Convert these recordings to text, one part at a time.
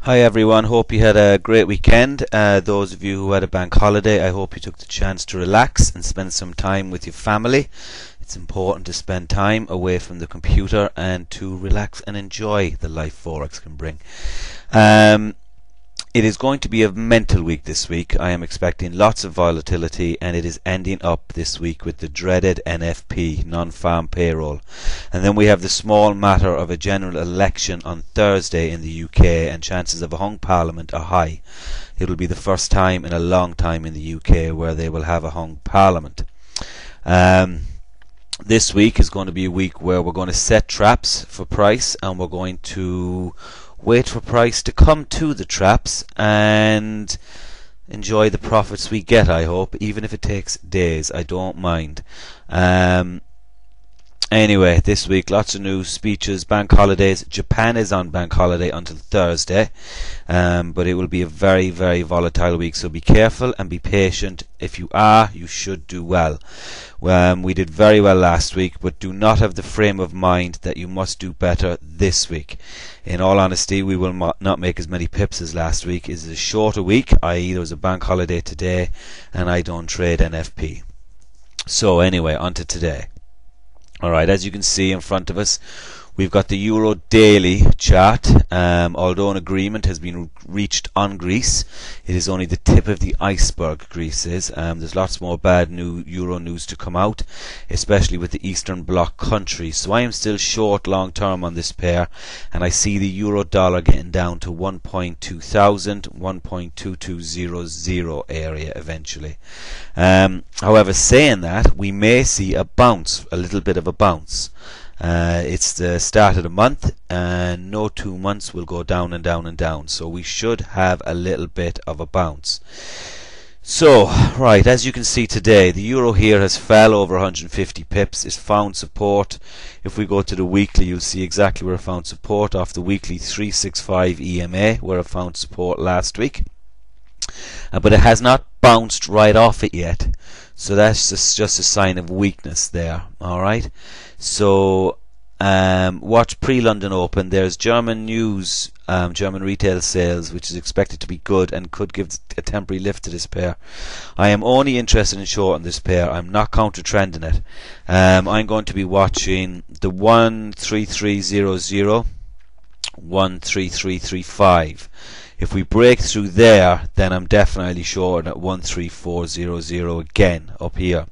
Hi everyone, hope you had a great weekend. Those of you who had a bank holiday, I hope you took the chance to relax and spend some time with your family. It's important to spend time away from the computer and to relax and enjoy the life Forex can bring. It is going to be a mental week this week. I am expecting lots of volatility, and it is ending up this week with the dreaded NFP, non-farm payroll. And then we have the small matter of a general election on Thursday in the UK, and chances of a hung parliament are high. It will be the first time in a long time in the UK where they will have a hung parliament. This week is going to be a week where we're going to set traps for price, and we're going to wait for price to come to the traps and enjoy the profits we get, I hope, even if it takes days. I don't mind. Anyway, this week lots of news, speeches, bank holidays. Japan is on bank holiday until Thursday, but it will be a very, very volatile week, so be careful and be patient. If you are, you should do well. We did very well last week, but do not have the frame of mind that you must do better this week. In all honesty, we will not make as many pips as last week. It is a shorter week, i.e. there was a bank holiday today, and I don't trade NFP. So anyway, on to today. Alright, as you can see in front of us, we've got the Euro daily chart. Although an agreement has been reached on Greece, it is only the tip of the iceberg, Greece is. There's lots more bad Euro news to come out, especially with the Eastern Bloc countries. So I am still short long term on this pair, and I see the Euro dollar getting down to 1.2000, 1.2200 area eventually. However, saying that, we may see a bounce, a little bit of a bounce. It's the start of the month, and no 2 months will go down and down and down, so we should have a little bit of a bounce. So, right, as you can see today, the euro here has fell over 150 pips. It's found support. If we go to the weekly, you'll see exactly where it found support, off the weekly 365 EMA, where it found support last week. But it has not bounced right off it yet, so that's just a sign of weakness there. Alright, so watch pre-London Open. There's German news, German retail sales, which is expected to be good and could give a temporary lift to this pair. I am only interested in shorting this pair. I'm not counter trending it. I'm going to be watching the 13300, 13335. If we break through there, then I'm definitely short at 13400 again up here.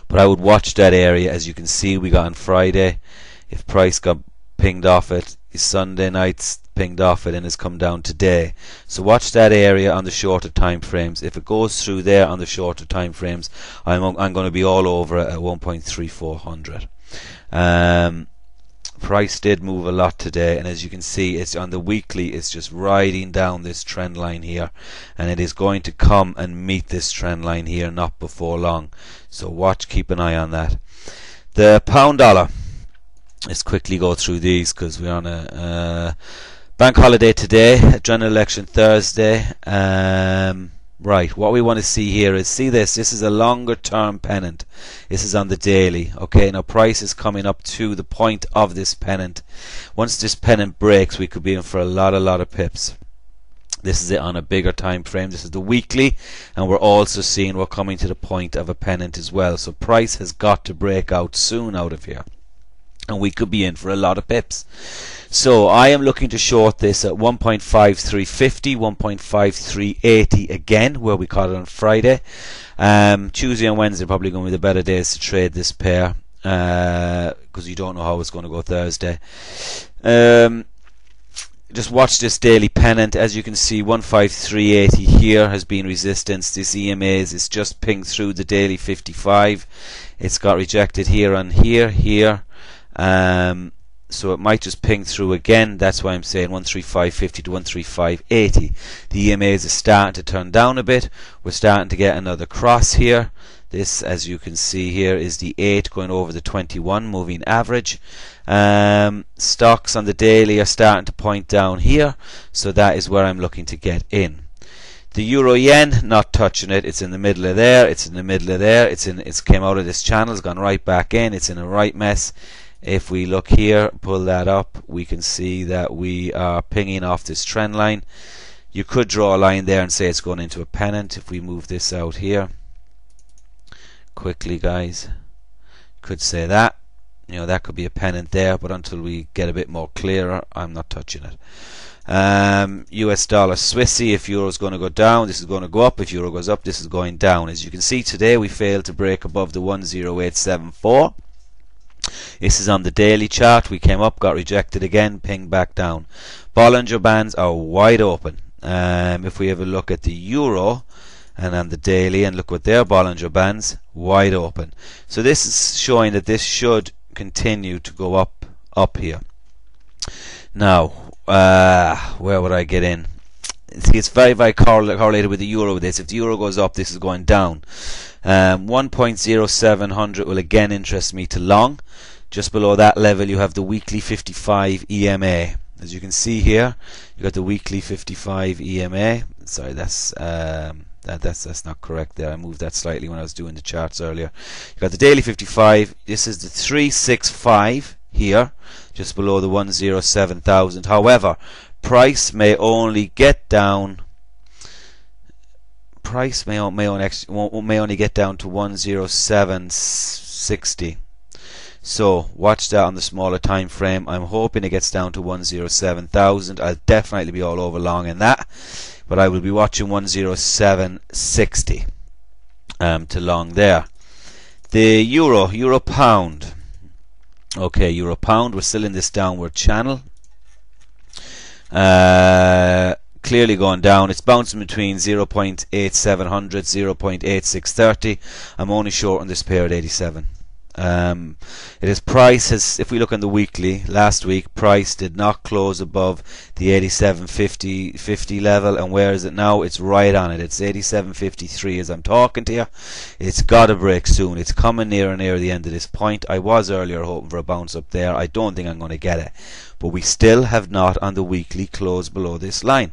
But I would watch that area. As you can see, we got on Friday. If price got pinged off it, Sunday night's pinged off it and has come down today. So watch that area on the shorter time frames. If it goes through there on the shorter time frames, I'm going to be all over it at 1.3400. Price did move a lot today, and as you can see, it's on the weekly, it's just riding down this trend line here, and it is going to come and meet this trend line here not before long. So watch, keep an eye on that. The pound dollar, let's quickly go through these because we're on a bank holiday today, a general election Thursday. Right, what we want to see here is, see this is a longer term pennant. This is on the daily. Okay, now price is coming up to the point of this pennant. Once this pennant breaks, we could be in for a lot of pips. This is it on a bigger time frame. This is the weekly, and we're also seeing we're coming to the point of a pennant as well. So price has got to break out soon out of here, and we could be in for a lot of pips. So I am looking to short this at 1.5350, 1.5380 again, where we caught it on Friday. Tuesday and Wednesday are probably going to be the better days to trade this pair, because you don't know how it's going to go Thursday. Just watch this daily pennant. As you can see, 15380 here has been resistance. This EMA is just pinged through the daily 55. It's got rejected here and here. So it might just ping through again. That's why I'm saying 135.50 to 135.80. The EMAs are starting to turn down a bit. We're starting to get another cross here. This, as you can see here, is the 8 going over the 21 moving average. Stocks on the daily are starting to point down here, so that is where I'm looking to get in. The euro yen, not touching it. It's in the middle of there. It's in the middle of there. It's came out of this channel. It's gone right back in. It's in a right mess. If we look here, pull that up, we can see that we are pinging off this trend line. You could draw a line there and say it's going into a pennant. If we move this out here quickly, guys, could say that, you know, that could be a pennant there, but until we get a bit more clearer, I'm not touching it. US dollar Swissy, if euro is going to go down, this is going to go up. If euro goes up, this is going down. As you can see today, we failed to break above the 10874. This is on the daily chart. We came up, got rejected again, pinged back down. Bollinger Bands are wide open. If we have a look at the euro and on the daily and look what their Bollinger Bands, wide open. So this is showing that this should continue to go up here. Now, where would I get in? See, it's very, very correlated with the euro with this. If the euro goes up, this is going down. 1.0700 will again interest me to long. Just below that level, you have the weekly 55 EMA. As you can see here, you got the weekly 55 EMA. Sorry, that's not correct there. I moved that slightly when I was doing the charts earlier. You got the daily 55. This is the 365 here, just below the 107,000. However, price may only get down. Price may only get down to 10760. So watch that on the smaller time frame. I'm hoping it gets down to 107,000. I'll definitely be all over long in that, but I will be watching 10760 to long there. The euro pound. Okay, euro pound, we're still in this downward channel. Clearly going down. It's bouncing between 0.8700, 0.8630. I'm only short on this pair at 87. It is price has, if we look on the weekly, last week price did not close above the 87.50 level, and where is it now? It's right on it. It's 87.53 as I'm talking to you. It's got to break soon. It's coming near and near the end of this point. I was earlier hoping for a bounce up there. I don't think I'm going to get it, but we still have not on the weekly closed below this line.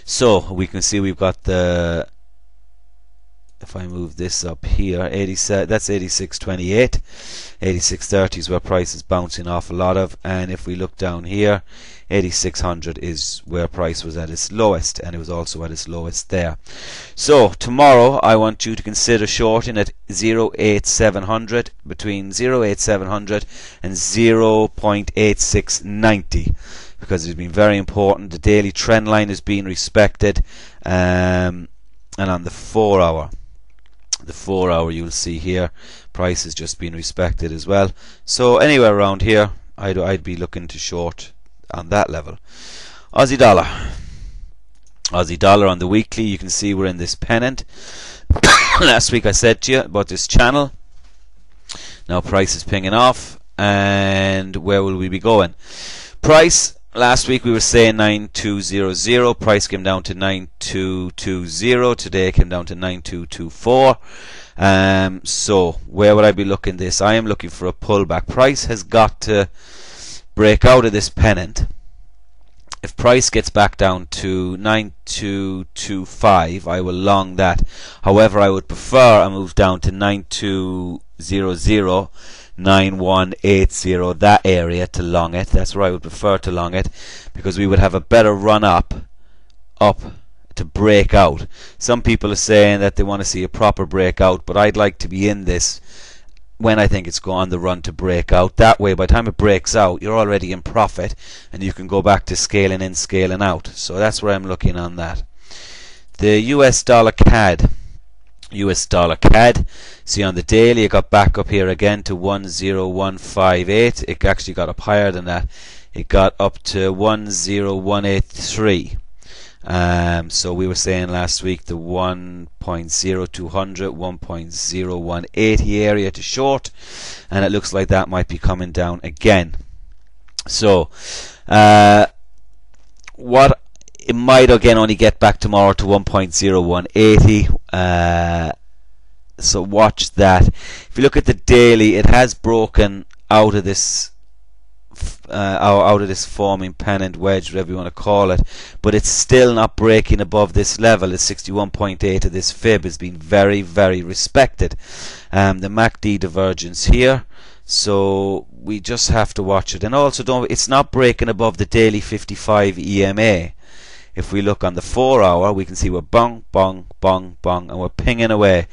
So we can see we've got the, if I move this up here, 87, that's 86.28. 86.30 is where price is bouncing off a lot of, and if we look down here, 8600 is where price was at its lowest, and it was also at its lowest there. So tomorrow I want you to consider shorting at 0.8700, between 0.8700 and 0.8690, because it's been very important. The daily trend line is being respected, and on the 4 hour, you'll see here price has just been respected as well. So anywhere around here I'd be looking to short on that level. Aussie dollar on the weekly, you can see we're in this pennant. Last week I said to you about this channel. Now price is pinging off, and where will we be going? Price, last week we were saying 9200. Price came down to 9220. Today it came down to 9224. So where would I be looking this? I am looking for a pullback. Price has got to break out of this pennant. If price gets back down to 9225, I will long that. However, I would prefer a move down to 9200, 9180, that area, to long it. That's where I would prefer to long it, because we would have a better run up to break out. Some people are saying that they want to see a proper breakout, but I'd like to be in this when I think it's going on the run to break out. That way, by the time it breaks out, you're already in profit, and you can go back to scaling in, scaling out. So that's where I'm looking on that. The US dollar CAD. See, on the daily, it got back up here again to 10158. It actually got up higher than that. It got up to 10183. So we were saying last week the 1.0200, 1.0180 area to short, and it looks like that might be coming down again. So what it might again only get back tomorrow to 1.0180. So watch that. If you look at the daily, it has broken out of this forming pennant wedge, whatever you want to call it, but it's still not breaking above this level. It's 61.8 of this fib has been very, very respected. The MACD divergence here, So we just have to watch it. And also, it's not breaking above the daily 55 EMA. If we look on the 4 hour, we can see we're bong, bong, bong, bong, and we're pinging away.